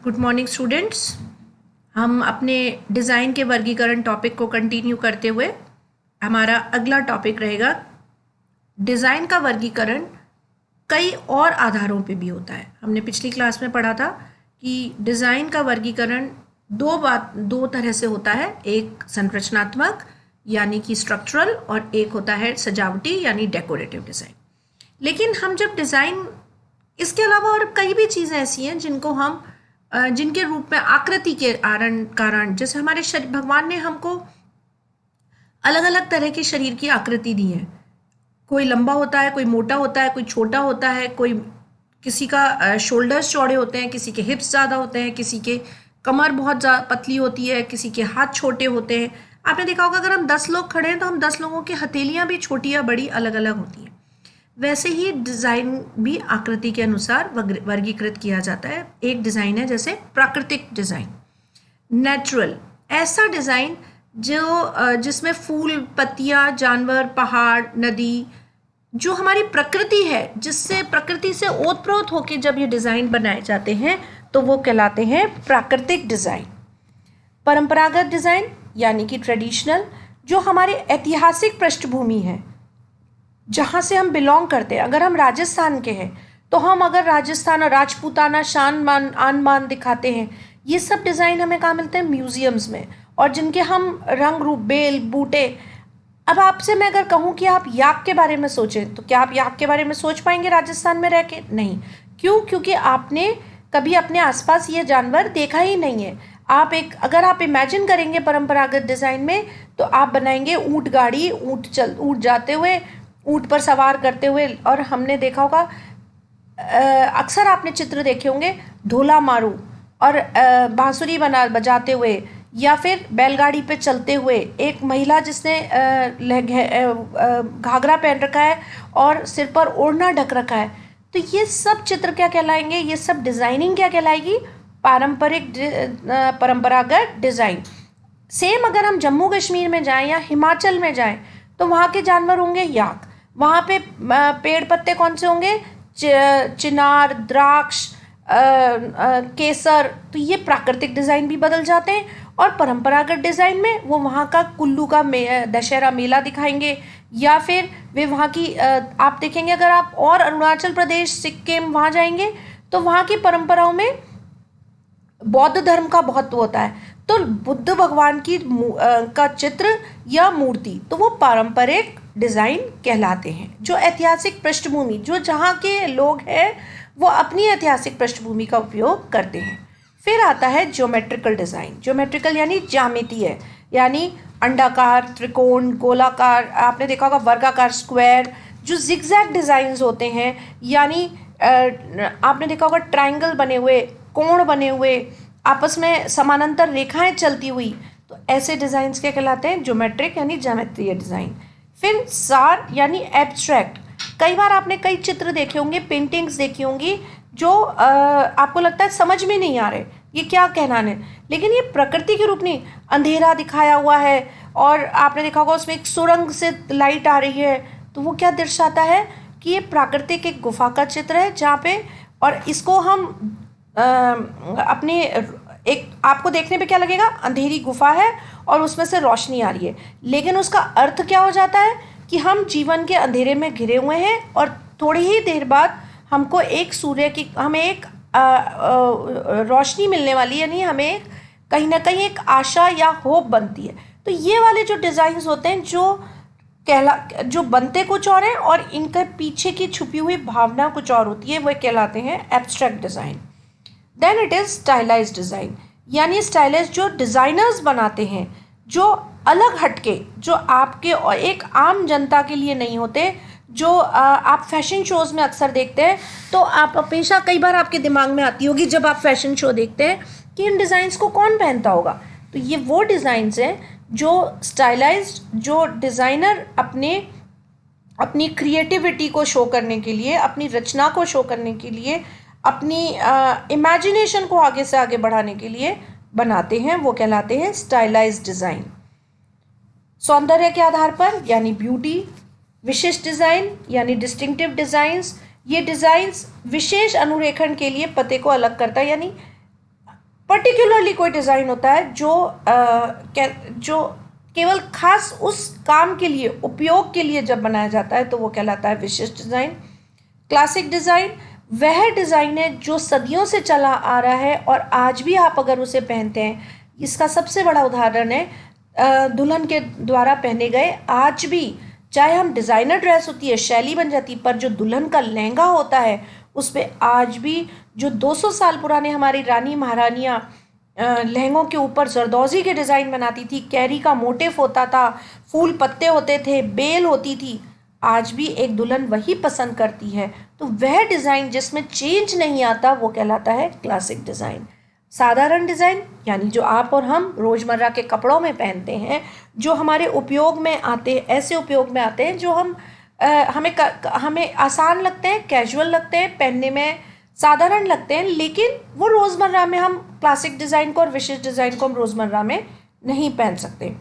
Good morning students. हम अपने design के वर्गीकरण टॉपिक को कंटिन्यू करते हुए हमारा अगला टॉपिक रहेगा डिज़ाइन का वर्गीकरण कई और आधारों पे भी होता है। हमने पिछली क्लास में पढ़ा था कि डिज़ाइन का वर्गीकरण दो तरह से होता है, एक संरचनात्मक यानी कि स्ट्रक्चरल और एक होता है सजावटी यानी डेकोरेटिव डिज़ाइन। लेकिन हम जब डिज़ाइन इसके अलावा और कई भी चीज़ें ऐसी हैं जिनके रूप में आकृति के कारण जैसे हमारे शरीर, भगवान ने हमको अलग अलग तरह के शरीर की आकृति दी है। कोई लंबा होता है, कोई मोटा होता है, कोई छोटा होता है, किसी का शोल्डर्स चौड़े होते हैं, किसी के हिप्स ज़्यादा होते हैं, किसी के कमर बहुत पतली होती है, किसी के हाथ छोटे होते हैं। आपने देखा होगा अगर हम 10 लोग खड़े हैं तो हम 10 लोगों की हथेलियाँ भी छोटी या बड़ी अलग अलग होती हैं। वैसे ही डिज़ाइन भी आकृति के अनुसार वर्गीकृत किया जाता है। एक डिज़ाइन है जैसे प्राकृतिक डिज़ाइन, नेचुरल, ऐसा डिज़ाइन जिसमें फूल, पत्तियाँ, जानवर, पहाड़, नदी, जो हमारी प्रकृति है, जिससे प्रकृति से ओतप्रोत होकर जब ये डिज़ाइन बनाए जाते हैं तो वो कहलाते हैं प्राकृतिक डिज़ाइन। परंपरागत डिज़ाइन यानी कि ट्रेडिशनल, जो हमारे ऐतिहासिक पृष्ठभूमि है, जहाँ से हम बिलोंग करते हैं। अगर हम राजस्थान के हैं तो हम अगर राजस्थान और राजपूताना शान आन बान दिखाते हैं, ये सब डिज़ाइन हमें कहाँ मिलते हैं? म्यूजियम्स में, और जिनके हम रंग रूप, बेल, बूटे। अब आपसे मैं अगर कहूँ कि आप याक के बारे में सोचें तो क्या आप याक के बारे में सोच पाएंगे राजस्थान में रह के? नहीं। क्यों? क्योंकि आपने कभी अपने आसपास ये जानवर देखा ही नहीं है। अगर आप इमेजिन करेंगे परंपरागत डिज़ाइन में तो आप बनाएंगे ऊँट गाड़ी, ऊँट जाते हुए, ऊँट पर सवार करते हुए। और हमने देखा होगा, अक्सर आपने चित्र देखे होंगे ढोला मारू और बांसुरी बजाते हुए, या फिर बैलगाड़ी पे चलते हुए एक महिला जिसने घाघरा पहन रखा है और सिर पर ओढ़ना ढक रखा है। तो ये सब चित्र क्या कहलाएंगे? ये सब डिज़ाइनिंग क्या कहलाएगी? परंपरागत डिज़ाइन। सेम अगर हम जम्मू कश्मीर में जाएं या हिमाचल में जाएं तो वहाँ के जानवर होंगे याक। वहाँ पे पेड़ पत्ते कौन से होंगे? चिनार, द्राक्ष, केसर। तो ये प्राकृतिक डिज़ाइन भी बदल जाते हैं। और परंपरागत डिज़ाइन में वो वहाँ का कुल्लू का दशहरा मेला दिखाएंगे, या फिर वे वहाँ की आप देखेंगे अगर आप और अरुणाचल प्रदेश, सिक्किम वहाँ जाएंगे तो वहाँ की परंपराओं में बौद्ध धर्म का महत्व होता है। तो बुद्ध भगवान की का चित्र या मूर्ति, तो वो पारंपरिक डिज़ाइन कहलाते हैं। जो ऐतिहासिक पृष्ठभूमि, जो जहाँ के लोग हैं वो अपनी ऐतिहासिक पृष्ठभूमि का उपयोग करते हैं। फिर आता है ज्योमेट्रिकल डिज़ाइन। ज्योमेट्रिकल यानी ज्यामितीय, यानी अंडाकार, त्रिकोण, गोलाकार, आपने देखा होगा वर्गाकार, स्क्वायर, जो जिगजैग डिज़ाइंस होते हैं, यानी आपने देखा होगा ट्रायंगल बने हुए, कोण बने हुए, आपस में समानांतर रेखाएं चलती हुई। तो ऐसे डिज़ाइंस क्या कहलाते हैं? ज्योमेट्रिक यानी ज्यामितीय डिज़ाइन। फिर सार यानी एब्स्ट्रैक्ट। कई बार आपने कई चित्र देखे होंगे, पेंटिंग्स देखी होंगी जो आपको लगता है समझ में नहीं आ रहे ये क्या कहना है, लेकिन ये प्रकृति के रूप नहीं, अंधेरा दिखाया हुआ है और आपने देखा होगा उसमें एक सुरंग से लाइट आ रही है। तो वो क्या दर्शाता है कि ये प्राकृतिक एक गुफा का चित्र है जहाँ पे, और इसको हम अपने एक आपको देखने पे क्या लगेगा? अंधेरी गुफा है और उसमें से रोशनी आ रही है, लेकिन उसका अर्थ क्या हो जाता है कि हम जीवन के अंधेरे में घिरे हुए हैं और थोड़ी ही देर बाद हमको हमें एक रोशनी मिलने वाली है, यानी हमें कहीं ना कहीं एक आशा या होप बनती है। तो ये वाले जो डिज़ाइंस होते हैं जो बनते कुछ और हैं और इनके पीछे की छुपी हुई भावना कुछ और होती है, वो कहलाते हैं abstract design. Then it is stylised design, यानी स्टाइलाइज जो डिज़ाइनर्स बनाते हैं, जो अलग हटके, जो आपके और एक आम जनता के लिए नहीं होते, जो आप फैशन शोज़ में अक्सर देखते हैं। तो आप हमेशा, कई बार आपके दिमाग में आती होगी जब आप फैशन शो देखते हैं कि इन डिज़ाइंस को कौन पहनता होगा। तो ये वो डिज़ाइंस हैं जो स्टाइलाइज्ड, जो डिज़ाइनर अपनी क्रिएटिविटी को शो करने के लिए, अपनी रचना को शो करने के लिए, अपनी इमेजिनेशन को आगे से आगे बढ़ाने के लिए बनाते हैं, वो कहलाते हैं स्टाइलाइज्ड डिज़ाइन। सौंदर्य के आधार पर यानी ब्यूटी, विशिष्ट डिज़ाइन यानी डिस्टिंक्टिव डिज़ाइंस, ये डिज़ाइंस विशेष अनुरेखण के लिए पते को अलग करता है, यानी पर्टिकुलरली कोई डिज़ाइन होता है जो केवल खास उस काम के लिए, उपयोग के लिए जब बनाया जाता है तो वो कहलाता है विशिष्ट डिज़ाइन। क्लासिक डिज़ाइन वह डिज़ाइन है जो सदियों से चला आ रहा है और आज भी आप अगर उसे पहनते हैं, इसका सबसे बड़ा उदाहरण है दुल्हन के द्वारा पहने गए, आज भी चाहे हम डिज़ाइनर ड्रेस होती है, शैली बन जाती, पर जो दुल्हन का लहंगा होता है उस पर आज भी जो 200 साल पुराने हमारी रानी महारानियाँ लहंगों के ऊपर जरदोजी के डिज़ाइन बनाती थी, कैरी का मोटिफ होता था, फूल पत्ते होते थे, बेल होती थी, आज भी एक दुल्हन वही पसंद करती है। तो वह डिज़ाइन जिसमें चेंज नहीं आता वो कहलाता है क्लासिक डिज़ाइन। साधारण डिज़ाइन यानी जो आप और हम रोज़मर्रा के कपड़ों में पहनते हैं, जो हमारे उपयोग में आते हैं, ऐसे उपयोग में आते हैं जो हमें आसान लगते हैं, कैजुअल लगते हैं, पहनने में साधारण लगते हैं, लेकिन वो रोज़मर्रा में हम क्लासिक डिज़ाइन को और विशिष्ट डिज़ाइन को हम रोज़मर्रा में नहीं पहन सकते।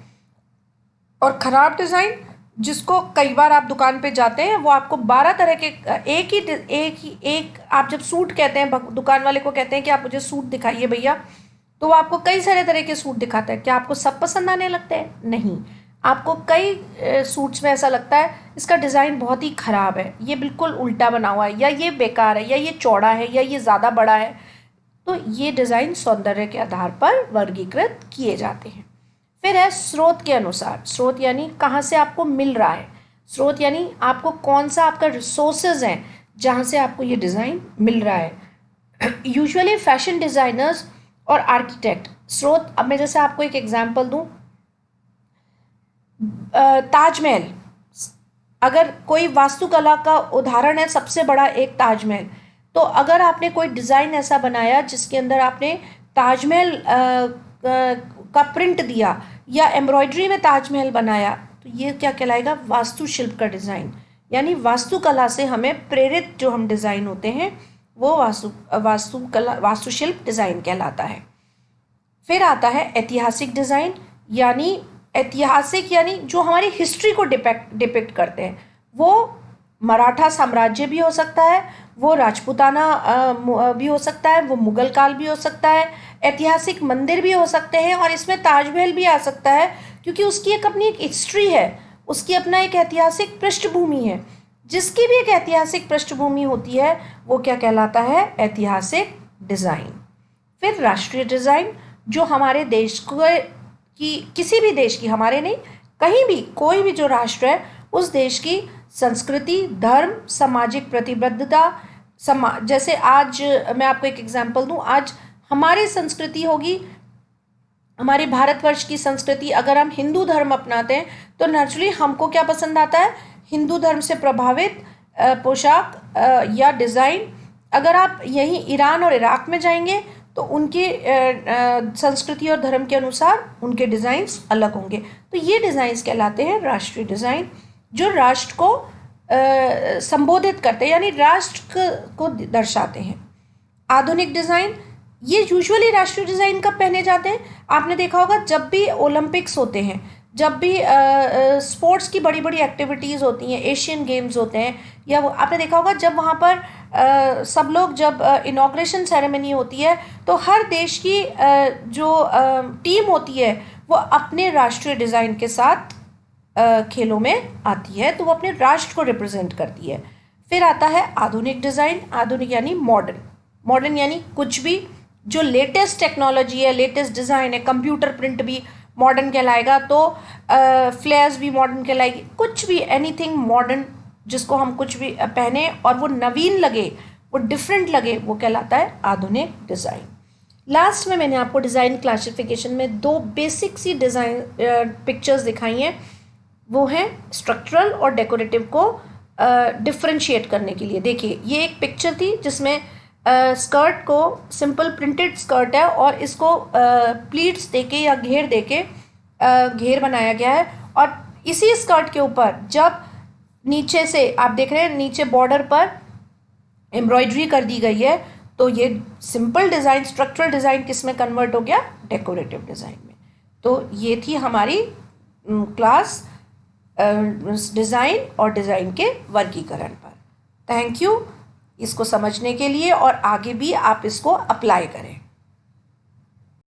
और ख़राब डिज़ाइन जिसको कई बार आप दुकान पे जाते हैं, वो आपको 12 तरह के एक आप जब सूट कहते हैं, दुकान वाले को कहते हैं कि आप मुझे सूट दिखाइए भैया, तो वो आपको कई सारे तरह के सूट दिखाता है। क्या आपको सब पसंद आने लगते हैं? नहीं, आपको कई सूट्स में ऐसा लगता है इसका डिज़ाइन बहुत ही ख़राब है, ये बिल्कुल उल्टा बना हुआ है, या ये बेकार है, या ये चौड़ा है, या ये ज़्यादा बड़ा है। तो ये डिज़ाइन सौंदर्य के आधार पर वर्गीकृत किए जाते हैं। फिर है स्रोत के अनुसार। स्रोत यानी कहाँ से आपको मिल रहा है, स्रोत यानी आपको कौन सा आपका रिसोर्सेज हैं जहाँ से आपको ये डिज़ाइन मिल रहा है। यूजुअली फैशन डिज़ाइनर्स और आर्किटेक्ट स्रोत, अब मैं जैसे आपको एक एग्जांपल दूँ, ताजमहल, अगर कोई वास्तुकला का उदाहरण है सबसे बड़ा एक ताजमहल, तो अगर आपने कोई डिज़ाइन ऐसा बनाया जिसके अंदर आपने ताजमहल का प्रिंट दिया या एम्ब्रॉयडरी में ताजमहल बनाया, तो ये क्या कहलाएगा? वास्तुशिल्प का डिज़ाइन। यानी वास्तुकला से हमें प्रेरित जो हम डिज़ाइन होते हैं वो वास्तुशिल्प डिज़ाइन कहलाता है। फिर आता है ऐतिहासिक डिज़ाइन, यानी ऐतिहासिक यानी जो हमारी हिस्ट्री को डिपिक्ट करते हैं। वो मराठा साम्राज्य भी हो सकता है, वो राजपूताना भी हो सकता है, वो मुगल काल भी हो सकता है, ऐतिहासिक मंदिर भी हो सकते हैं, और इसमें ताजमहल भी आ सकता है क्योंकि उसकी अपनी एक हिस्ट्री है, उसकी अपना एक ऐतिहासिक पृष्ठभूमि है। जिसकी भी एक ऐतिहासिक पृष्ठभूमि होती है वो क्या कहलाता है? ऐतिहासिक डिज़ाइन। फिर राष्ट्रीय डिज़ाइन, जो हमारे देश की, किसी भी देश की, हमारे नहीं, कहीं भी कोई भी जो राष्ट्र है उस देश की संस्कृति, धर्म, सामाजिक प्रतिबद्धता, जैसे आज मैं आपको एक एग्जांपल दूं, आज हमारी संस्कृति होगी, हमारे भारतवर्ष की संस्कृति, अगर हम हिंदू धर्म अपनाते हैं तो नेचुरली हमको क्या पसंद आता है? हिंदू धर्म से प्रभावित पोशाक या डिज़ाइन। अगर आप यहीं ईरान और इराक में जाएंगे तो उनके संस्कृति और धर्म के अनुसार उनके डिज़ाइंस अलग होंगे। तो ये डिज़ाइंस कहलाते हैं राष्ट्रीय डिज़ाइन, जो राष्ट्र को संबोधित करते हैं, यानी राष्ट्र को दर्शाते हैं। आधुनिक डिज़ाइन, ये यूजुअली राष्ट्रीय डिज़ाइन कब पहने जाते हैं? आपने देखा होगा जब भी ओलंपिक्स होते हैं, जब भी स्पोर्ट्स की बड़ी बड़ी एक्टिविटीज़ होती हैं, एशियन गेम्स होते हैं, या आपने देखा होगा जब वहाँ पर सब लोग, जब इनॉग्रेशन सेरेमनी होती है तो हर देश की जो टीम होती है वो अपने राष्ट्रीय डिज़ाइन के साथ खेलों में आती है, तो वो अपने राष्ट्र को रिप्रेजेंट करती है। फिर आता है आधुनिक डिज़ाइन। आधुनिक यानी मॉडर्न। मॉडर्न यानी कुछ भी जो लेटेस्ट टेक्नोलॉजी है, लेटेस्ट डिज़ाइन है, कंप्यूटर प्रिंट भी मॉडर्न कहलाएगा, तो फ्लेयर्स भी मॉडर्न कहलाएगी, कुछ भी, एनीथिंग मॉडर्न, जिसको हम कुछ भी पहने और वो नवीन लगे, वो डिफरेंट लगे, वो कहलाता है आधुनिक डिज़ाइन। लास्ट में मैंने आपको डिज़ाइन क्लासिफिकेशन में दो बेसिक सी डिज़ाइन पिक्चर्स दिखाई हैं, वो हैं स्ट्रक्चरल और डेकोरेटिव को डिफ्रेंशिएट करने के लिए। देखिए, ये एक पिक्चर थी जिसमें स्कर्ट को, सिंपल प्रिंटेड स्कर्ट है और इसको प्लीट्स देके या घेर देके घेर बनाया गया है, और इसी स्कर्ट के ऊपर जब नीचे से आप देख रहे हैं, नीचे बॉर्डर पर एम्ब्रॉयडरी कर दी गई है, तो ये सिंपल डिज़ाइन, स्ट्रक्चरल डिज़ाइन किस में कन्वर्ट हो गया? डेकोरेटिव डिज़ाइन में। तो ये थी हमारी क्लास डिज़ाइन और डिज़ाइन के वर्गीकरण पर। थैंक यू इसको समझने के लिए, और आगे भी आप इसको अप्लाई करें।